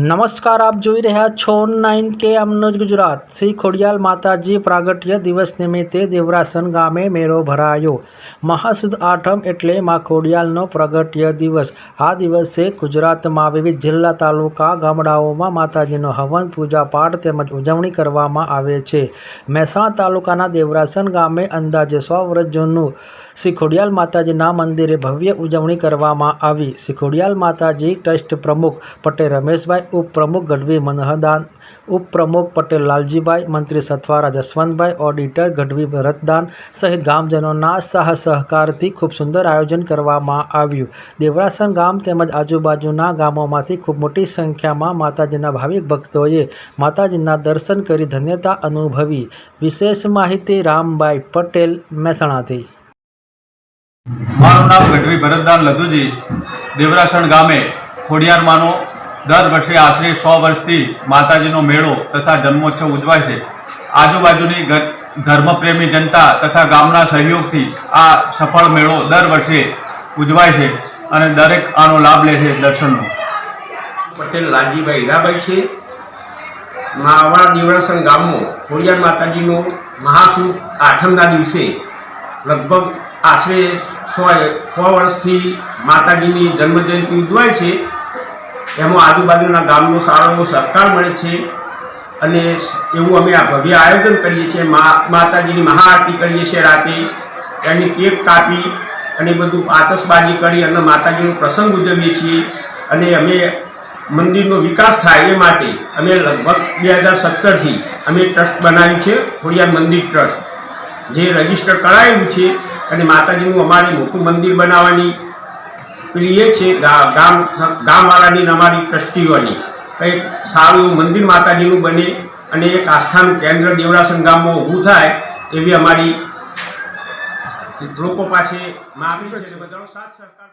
નમસ્કાર, આપ જોઈ રહ્યા છો 9K ન્યૂઝ ગુજરાત। શ્રી ખોડિયાલ માતાજી પ્રાગટ્ય દિવસ નિમિત્તે દેવરાસન ગામે મેળો ભરાયો। મહાસુદ આઠમ એટલે માં ખોડિયાલનો પ્રાગટ્ય દિવસ। આ દિવસે ગુજરાતમાં વિવિધ જિલ્લા, તાલુકા, ગામડાઓમાં માતાજીનો હવન, પૂજા પાઠ તેમજ ઉજવણી કરવામાં આવે છે। મહેસાણા તાલુકાના દેવરાસન ગામે અંદાજે 100 વર્ષ જૂનું શ્રી ખોડિયાલ માતાજીના મંદિરે ભવ્ય ઉજવણી કરવામાં આવી। શ્રી ખોડિયાલ માતાજી ટ્રસ્ટ પ્રમુખ પટેલ રમેશભાઈ, ઉપપ્રમુખ ગઢવી મનહરદાન, ઉપપ્રમુખ પટેલ લાલજીભાઈ, મંત્રી સથવારા જસવંતભાઈ, ઓડિટર ગઢવી ભરતદાન સહિત ગામજનોના સહકારથી ખૂબ સુંદર આયોજન કરવામાં આવ્યું। દેવરાસન ગામ તેમજ આજુબાજુના ગામોમાંથી ખૂબ મોટી સંખ્યામાં માતાજીના ભાવિક ભક્તોએ માતાજીના દર્શન કરી ધન્યતા અનુભવી। વિશેષ માહિતી રામભાઈ પટેલ, મહેસાણાથી। મારું નામ ગઢવી ભરતદાન લધુજી। દેવરાસણ ગામે ખોડિયાર માનો દર વર્ષે આશરે 100 વર્ષથી માતાજીનો મેળો તથા જન્મોત્સવ ઉજવાય છે। આજુબાજુની ધર્મપ્રેમી જનતા તથા ગામના સહયોગથી આ સફળ મેળો દર વર્ષે ઉજવાય છે અને દરેક આનો લાભ લે છે દર્શનનો। પટેલ લાલજીભાઈ હીરાભાઈ છે। અમારા દેવરાસણ ગામમાં ખોડિયાર માતાજીનો મહાસુદ આઠમના દિવસે લગભગ આશરે 100 વર્ષથી માતાજીની જન્મજયંતિ ઉજવાય છે। એમાં આજુબાજુના ગામનો સારો એવો સહકાર મળે છે અને એવું અમે આ ભવ્ય આયોજન કરીએ છીએ। માતાજીની મહાઆરતી કરીએ છીએ રાતે, એની કેક કાપી અને બધું આતશબાજી કરી અને માતાજીનો પ્રસંગ ઉજવીએ છીએ। અને અમે મંદિરનો વિકાસ થાય એ માટે અમે લગભગ 2017થી અમે ટ્રસ્ટ બનાવ્યું છે, ખોડિયાર મંદિર ટ્રસ્ટ, જે રજીસ્ટર કરાયેલું છે અને માતાજીનું અમારે મોટું મંદિર બનાવવાની પેલી એ છે ગામવાળાની અમારી ટ્રસ્ટીઓની કંઈક સારું એવું મંદિર માતાજીનું બને અને એક આસ્થાનું કેન્દ્ર દેવરાસન ગામમાં ઊભું થાય એવી અમારી લોકો પાસે માગણી છે। બધાનો સાથ સહકાર